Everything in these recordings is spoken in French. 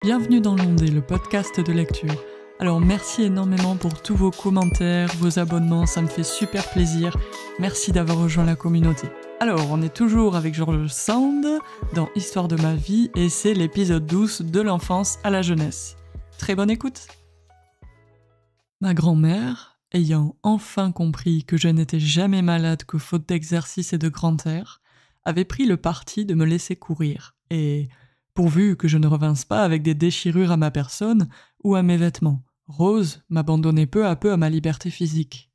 Bienvenue dans l'Ondée, le podcast de lecture. Alors merci énormément pour tous vos commentaires, vos abonnements, ça me fait super plaisir. Merci d'avoir rejoint la communauté. Alors on est toujours avec George Sand dans Histoire de ma vie et c'est l'épisode 12 de l'enfance à la jeunesse. Très bonne écoute. Ma grand-mère, ayant enfin compris que je n'étais jamais malade que faute d'exercice et de grand air, avait pris le parti de me laisser courir et... pourvu que je ne revinsse pas avec des déchirures à ma personne ou à mes vêtements, Rose m'abandonnait peu à peu à ma liberté physique.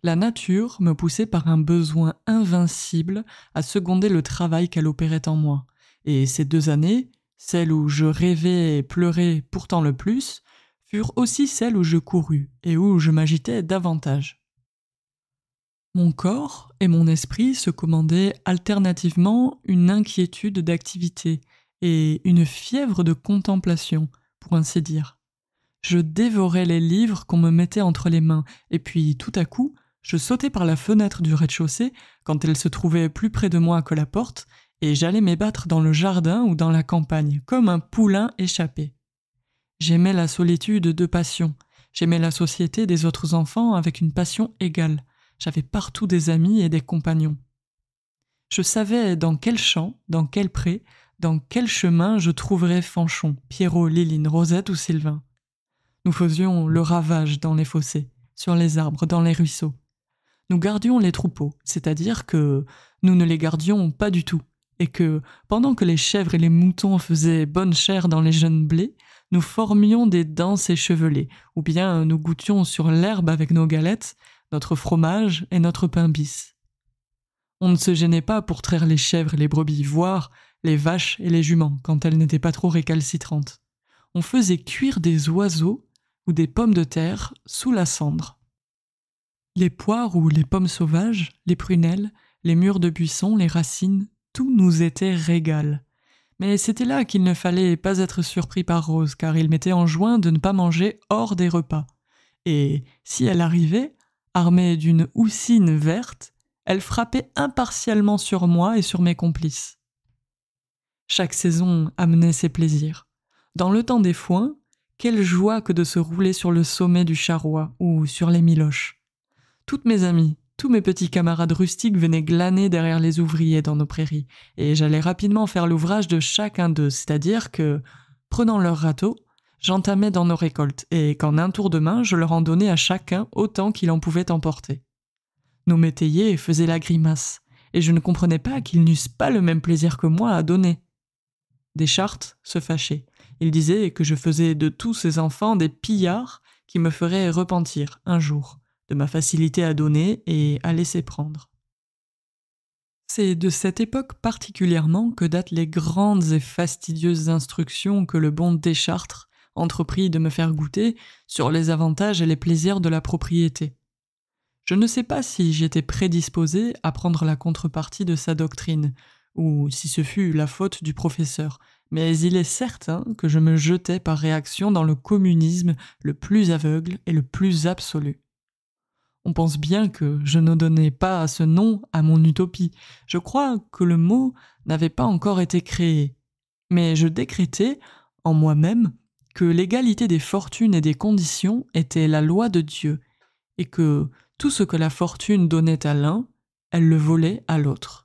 La nature me poussait par un besoin invincible à seconder le travail qu'elle opérait en moi, et ces 2 années, celles où je rêvais et pleurais pourtant le plus, furent aussi celles où je courus et où je m'agitais davantage. Mon corps et mon esprit se commandaient alternativement une inquiétude d'activité et une fièvre de contemplation, pour ainsi dire. Je dévorais les livres qu'on me mettait entre les mains, et puis tout à coup, je sautais par la fenêtre du rez-de-chaussée quand elle se trouvait plus près de moi que la porte, et j'allais m'ébattre dans le jardin ou dans la campagne, comme un poulain échappé. J'aimais la solitude de passion, j'aimais la société des autres enfants avec une passion égale. J'avais partout des amis et des compagnons. Je savais dans quel champ, dans quel pré, dans quel chemin je trouverais Fanchon, Pierrot, Liline, Rosette ou Sylvain. Nous faisions le ravage dans les fossés, sur les arbres, dans les ruisseaux. Nous gardions les troupeaux, c'est-à-dire que nous ne les gardions pas du tout, et que, pendant que les chèvres et les moutons faisaient bonne chère dans les jeunes blés, nous formions des danses échevelées, ou bien nous goûtions sur l'herbe avec nos galettes, notre fromage et notre pain bis. On ne se gênait pas pour traire les chèvres et les brebis, voire les vaches et les juments, quand elles n'étaient pas trop récalcitrantes. On faisait cuire des oiseaux ou des pommes de terre sous la cendre. Les poires ou les pommes sauvages, les prunelles, les mûres de buisson, les racines, tout nous était régal. Mais c'était là qu'il ne fallait pas être surpris par Rose, car il m'était enjoint de ne pas manger hors des repas. Et si elle arrivait, armée d'une houssine verte, elle frappait impartialement sur moi et sur mes complices. Chaque saison amenait ses plaisirs. Dans le temps des foins, quelle joie que de se rouler sur le sommet du charroi ou sur les miloches. Toutes mes amies, tous mes petits camarades rustiques venaient glaner derrière les ouvriers dans nos prairies, et j'allais rapidement faire l'ouvrage de chacun d'eux, c'est-à-dire que, prenant leur râteau, j'entamais dans nos récoltes, et qu'en un tour de main, je leur en donnais à chacun autant qu'il en pouvait emporter. Nos métayers faisaient la grimace, et je ne comprenais pas qu'ils n'eussent pas le même plaisir que moi à donner. Deschartres se fâchait. Il disait que je faisais de tous ces enfants des pillards qui me feraient repentir, un jour, de ma facilité à donner et à laisser prendre. C'est de cette époque particulièrement que datent les grandes et fastidieuses instructions que le bon Deschartres entreprit de me faire goûter sur les avantages et les plaisirs de la propriété. Je ne sais pas si j'étais prédisposé à prendre la contrepartie de sa doctrine, ou si ce fut la faute du professeur, mais il est certain que je me jetais par réaction dans le communisme le plus aveugle et le plus absolu. On pense bien que je ne donnais pas ce nom à mon utopie. Je crois que le mot n'avait pas encore été créé. Mais je décrétais, en moi-même, que l'égalité des fortunes et des conditions était la loi de Dieu, et que tout ce que la fortune donnait à l'un, elle le volait à l'autre.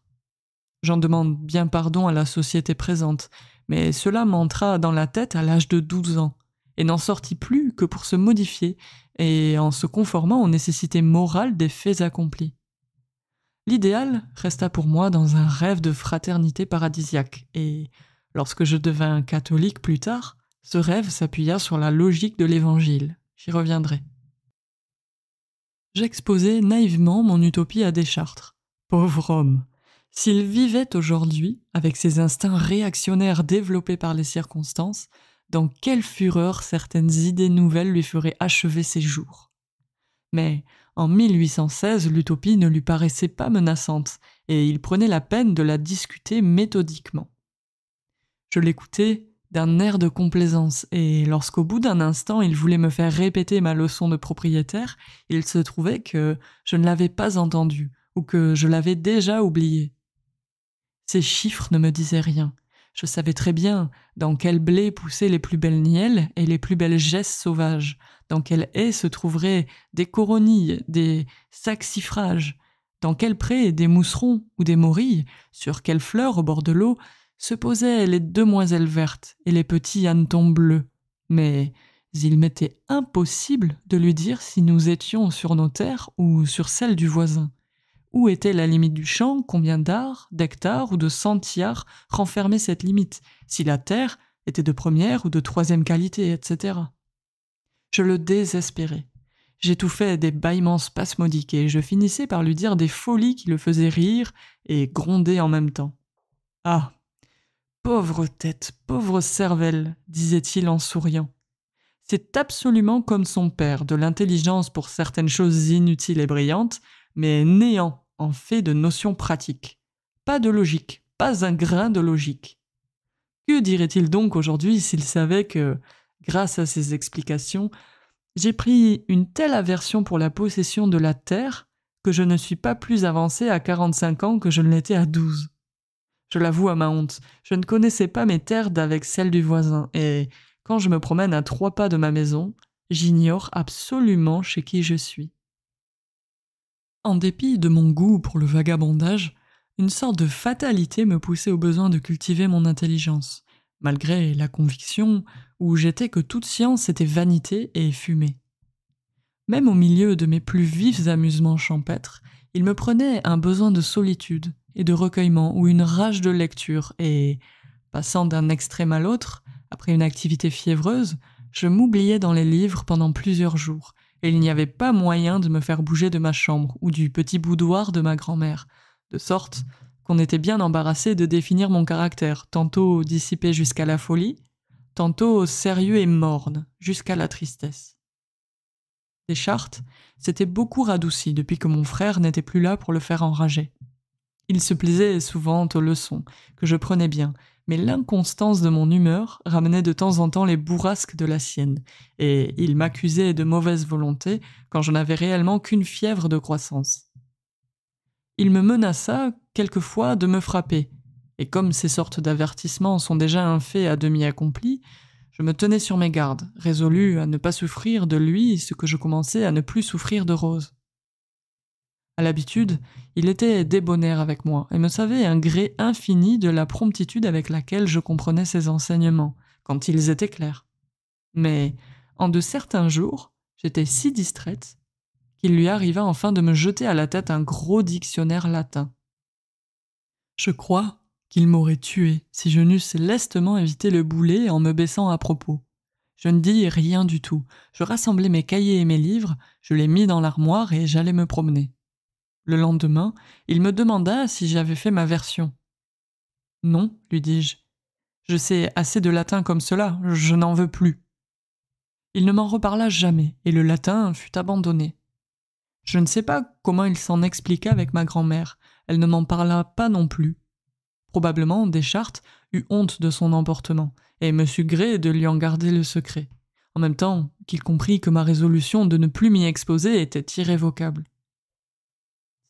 J'en demande bien pardon à la société présente, mais cela m'entra dans la tête à l'âge de 12 ans, et n'en sortit plus que pour se modifier, et en se conformant aux nécessités morales des faits accomplis. L'idéal resta pour moi dans un rêve de fraternité paradisiaque, et lorsque je devins catholique plus tard, ce rêve s'appuya sur la logique de l'Évangile. J'y reviendrai. J'exposais naïvement mon utopie à Deschartres. Pauvre homme! S'il vivait aujourd'hui, avec ses instincts réactionnaires développés par les circonstances, dans quelle fureur certaines idées nouvelles lui feraient achever ses jours. Mais en 1816, l'utopie ne lui paraissait pas menaçante, et il prenait la peine de la discuter méthodiquement. Je l'écoutais d'un air de complaisance, et lorsqu'au bout d'un instant il voulait me faire répéter ma leçon de propriétaire, il se trouvait que je ne l'avais pas entendue, ou que je l'avais déjà oubliée. Ces chiffres ne me disaient rien. Je savais très bien dans quel blé poussaient les plus belles nielles et les plus belles gesses sauvages, dans quelle haie se trouveraient des coronilles, des saxifrages, dans quel pré des mousserons ou des morilles, sur quelles fleurs au bord de l'eau se posaient les demoiselles vertes et les petits hannetons bleus. Mais il m'était impossible de lui dire si nous étions sur nos terres ou sur celles du voisin. Où était la limite du champ, combien d'arts, d'hectares ou de centiares renfermait cette limite, si la terre était de première ou de troisième qualité, etc. Je le désespérais. J'étouffais des bâillements spasmodiques et je finissais par lui dire des folies qui le faisaient rire et gronder en même temps. « Ah, pauvre tête, pauvre cervelle !» disait-il en souriant. « C'est absolument comme son père, de l'intelligence pour certaines choses inutiles et brillantes, mais néant en fait de notions pratiques. Pas de logique, pas un grain de logique. » Que dirait-il donc aujourd'hui s'il savait que, grâce à ces explications, j'ai pris une telle aversion pour la possession de la terre que je ne suis pas plus avancé à 45 ans que je ne l'étais à 12. Je l'avoue à ma honte, je ne connaissais pas mes terres d'avec celles du voisin, et quand je me promène à 3 pas de ma maison, j'ignore absolument chez qui je suis. En dépit de mon goût pour le vagabondage, une sorte de fatalité me poussait au besoin de cultiver mon intelligence, malgré la conviction où j'étais que toute science était vanité et fumée. Même au milieu de mes plus vifs amusements champêtres, il me prenait un besoin de solitude et de recueillement ou une rage de lecture et, passant d'un extrême à l'autre, après une activité fiévreuse, je m'oubliais dans les livres pendant plusieurs jours, et il n'y avait pas moyen de me faire bouger de ma chambre ou du petit boudoir de ma grand-mère, de sorte qu'on était bien embarrassé de définir mon caractère, tantôt dissipé jusqu'à la folie, tantôt sérieux et morne, jusqu'à la tristesse. Deschartres s'était beaucoup radouci depuis que mon frère n'était plus là pour le faire enrager. Il se plaisait souvent aux leçons, que je prenais bien, mais l'inconstance de mon humeur ramenait de temps en temps les bourrasques de la sienne, et il m'accusait de mauvaise volonté quand je n'avais réellement qu'une fièvre de croissance. Il me menaça quelquefois de me frapper, et comme ces sortes d'avertissements sont déjà un fait à demi accompli, je me tenais sur mes gardes, résolu à ne pas souffrir de lui ce que je commençais à ne plus souffrir de Rose. À l'habitude, il était débonnaire avec moi et me savait un gré infini de la promptitude avec laquelle je comprenais ses enseignements, quand ils étaient clairs. Mais, en de certains jours, j'étais si distraite qu'il lui arriva enfin de me jeter à la tête un gros dictionnaire latin. Je crois qu'il m'aurait tué si je n'eusse lestement évité le boulet en me baissant à propos. Je ne dis rien du tout, je rassemblai mes cahiers et mes livres, je les mis dans l'armoire et j'allais me promener. Le lendemain, il me demanda si j'avais fait ma version. « Non, lui dis-je. Je sais assez de latin comme cela, je n'en veux plus. » Il ne m'en reparla jamais, et le latin fut abandonné. Je ne sais pas comment il s'en expliqua avec ma grand-mère, elle ne m'en parla pas non plus. Probablement, Deschartres eut honte de son emportement, et me sut gré de lui en garder le secret, en même temps qu'il comprit que ma résolution de ne plus m'y exposer était irrévocable.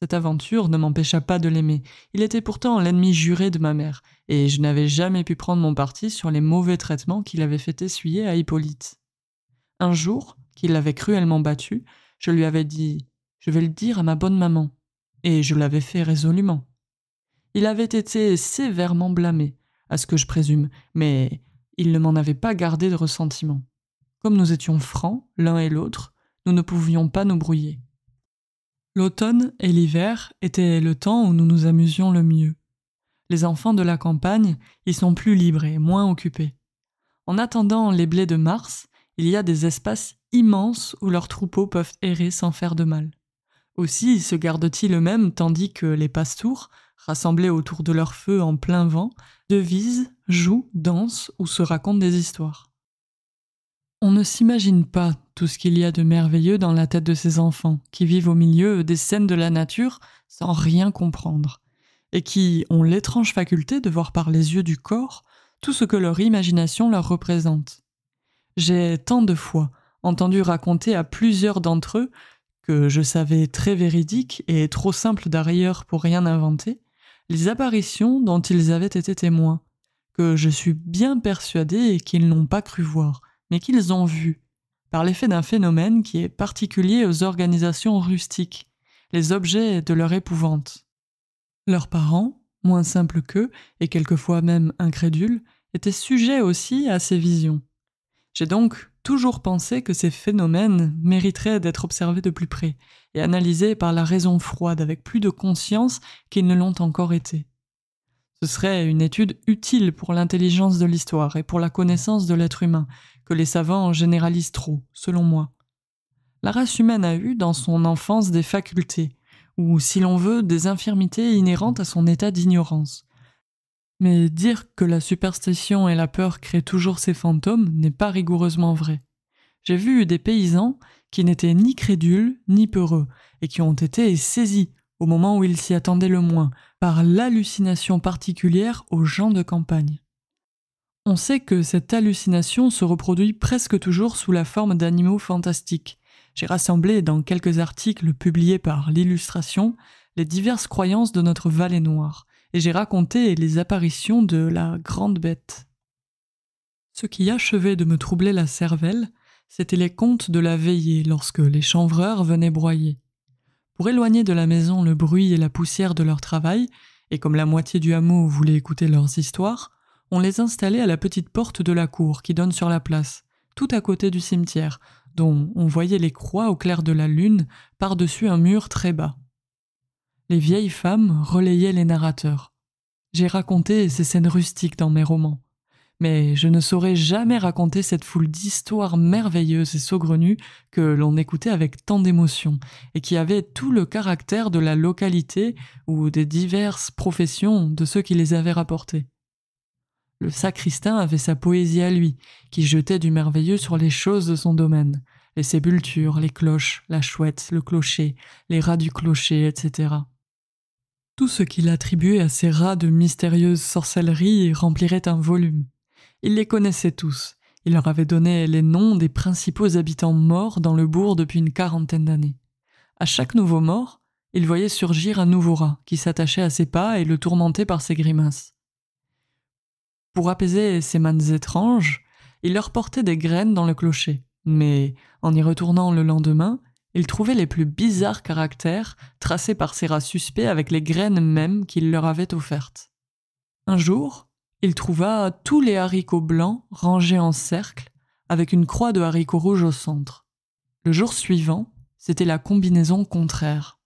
Cette aventure ne m'empêcha pas de l'aimer, il était pourtant l'ennemi juré de ma mère, et je n'avais jamais pu prendre mon parti sur les mauvais traitements qu'il avait fait essuyer à Hippolyte. Un jour, qu'il l'avait cruellement battu, je lui avais dit « Je vais le dire à ma bonne maman », et je l'avais fait résolument. Il avait été sévèrement blâmé, à ce que je présume, mais il ne m'en avait pas gardé de ressentiment. Comme nous étions francs, l'un et l'autre, nous ne pouvions pas nous brouiller. L'automne et l'hiver étaient le temps où nous nous amusions le mieux. Les enfants de la campagne y sont plus libres et moins occupés. En attendant les blés de mars, il y a des espaces immenses où leurs troupeaux peuvent errer sans faire de mal. Aussi se gardent-ils eux-mêmes tandis que les pastours, rassemblés autour de leur feu en plein vent, devisent, jouent, dansent ou se racontent des histoires. On ne s'imagine pas tout ce qu'il y a de merveilleux dans la tête de ces enfants qui vivent au milieu des scènes de la nature sans rien comprendre et qui ont l'étrange faculté de voir par les yeux du corps tout ce que leur imagination leur représente. J'ai tant de fois entendu raconter à plusieurs d'entre eux, que je savais très véridiques et trop simples d'ailleurs pour rien inventer, les apparitions dont ils avaient été témoins, que je suis bien persuadée qu'ils n'ont pas cru voir, mais qu'ils ont vu, par l'effet d'un phénomène qui est particulier aux organisations rustiques, les objets de leur épouvante. Leurs parents, moins simples qu'eux, et quelquefois même incrédules, étaient sujets aussi à ces visions. J'ai donc toujours pensé que ces phénomènes mériteraient d'être observés de plus près et analysés par la raison froide avec plus de conscience qu'ils ne l'ont encore été. Ce serait une étude utile pour l'intelligence de l'histoire et pour la connaissance de l'être humain, que les savants généralisent trop, selon moi. La race humaine a eu dans son enfance des facultés, ou si l'on veut, des infirmités inhérentes à son état d'ignorance. Mais dire que la superstition et la peur créent toujours ces fantômes n'est pas rigoureusement vrai. J'ai vu des paysans qui n'étaient ni crédules ni peureux, et qui ont été saisis, au moment où ils s'y attendaient le moins, par l'hallucination particulière aux gens de campagne. On sait que cette hallucination se reproduit presque toujours sous la forme d'animaux fantastiques. J'ai rassemblé dans quelques articles publiés par l'Illustration les diverses croyances de notre vallée noire, et j'ai raconté les apparitions de la grande bête. Ce qui achevait de me troubler la cervelle, c'étaient les contes de la veillée lorsque les chanvreurs venaient broyer. Pour éloigner de la maison le bruit et la poussière de leur travail, et comme la moitié du hameau voulait écouter leurs histoires, on les installait à la petite porte de la cour qui donne sur la place, tout à côté du cimetière, dont on voyait les croix au clair de la lune par-dessus un mur très bas. Les vieilles femmes relayaient les narrateurs. J'ai raconté ces scènes rustiques dans mes romans, mais je ne saurais jamais raconter cette foule d'histoires merveilleuses et saugrenues que l'on écoutait avec tant d'émotion et qui avaient tout le caractère de la localité ou des diverses professions de ceux qui les avaient rapportées. Le sacristain avait sa poésie à lui, qui jetait du merveilleux sur les choses de son domaine, les sépultures, les cloches, la chouette, le clocher, les rats du clocher, etc. Tout ce qu'il attribuait à ces rats de mystérieuse sorcellerie remplirait un volume. Il les connaissait tous. Il leur avait donné les noms des principaux habitants morts dans le bourg depuis une 40aine d'années. À chaque nouveau mort, il voyait surgir un nouveau rat qui s'attachait à ses pas et le tourmentait par ses grimaces. Pour apaiser ces mânes étranges, il leur portait des graines dans le clocher, mais en y retournant le lendemain, il trouvait les plus bizarres caractères tracés par ces rats suspects avec les graines mêmes qu'il leur avait offertes. Un jour, il trouva tous les haricots blancs rangés en cercle avec une croix de haricots rouges au centre. Le jour suivant, c'était la combinaison contraire.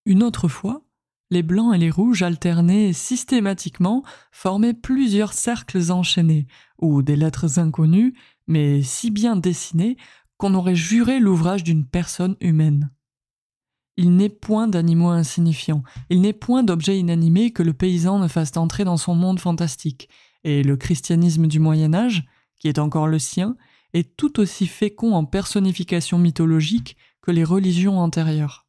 Une autre fois, les blancs et les rouges alternés systématiquement formaient plusieurs cercles enchaînés, ou des lettres inconnues, mais si bien dessinées qu'on aurait juré l'ouvrage d'une personne humaine. Il n'est point d'animaux insignifiants, il n'est point d'objets inanimés que le paysan ne fasse entrer dans son monde fantastique, et le christianisme du Moyen-Âge, qui est encore le sien, est tout aussi fécond en personnification mythologique que les religions antérieures.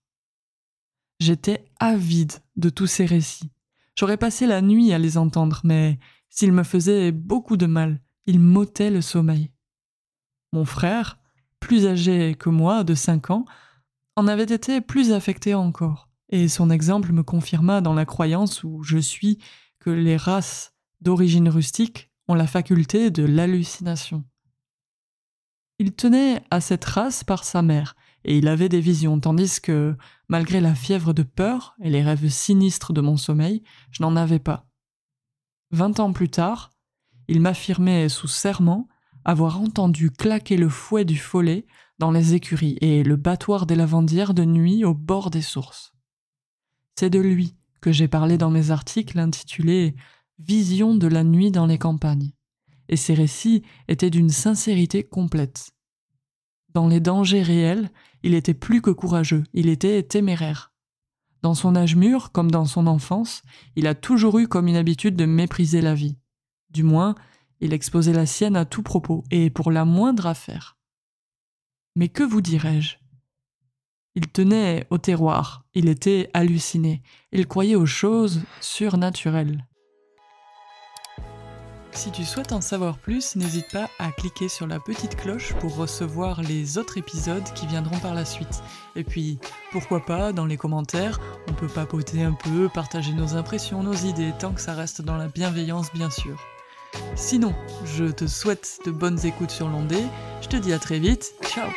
J'étais avide de tous ces récits. J'aurais passé la nuit à les entendre, mais s'ils me faisaient beaucoup de mal, ils m'ôtaient le sommeil. Mon frère, plus âgé que moi, de 5 ans, en avait été plus affecté encore, et son exemple me confirma dans la croyance où je suis que les races d'origine rustique ont la faculté de l'hallucination. Il tenait à cette race par sa mère, et il avait des visions, tandis que, malgré la fièvre de peur et les rêves sinistres de mon sommeil, je n'en avais pas. 20 ans plus tard, il m'affirmait sous serment avoir entendu claquer le fouet du follet dans les écuries et le battoir des lavandières de nuit au bord des sources. C'est de lui que j'ai parlé dans mes articles intitulés « Visions de la nuit dans les campagnes », et ces récits étaient d'une sincérité complète. Dans les dangers réels, il était plus que courageux, il était téméraire. Dans son âge mûr, comme dans son enfance, il a toujours eu comme une habitude de mépriser la vie. Du moins, il exposait la sienne à tout propos, et pour la moindre affaire. Mais que vous dirais-je ? Il tenait au terroir, il était halluciné, il croyait aux choses surnaturelles. Si tu souhaites en savoir plus, n'hésite pas à cliquer sur la petite cloche pour recevoir les autres épisodes qui viendront par la suite. Et puis, pourquoi pas, dans les commentaires, on peut papoter un peu, partager nos impressions, nos idées, tant que ça reste dans la bienveillance bien sûr. Sinon, je te souhaite de bonnes écoutes sur l'ondée, je te dis à très vite, ciao!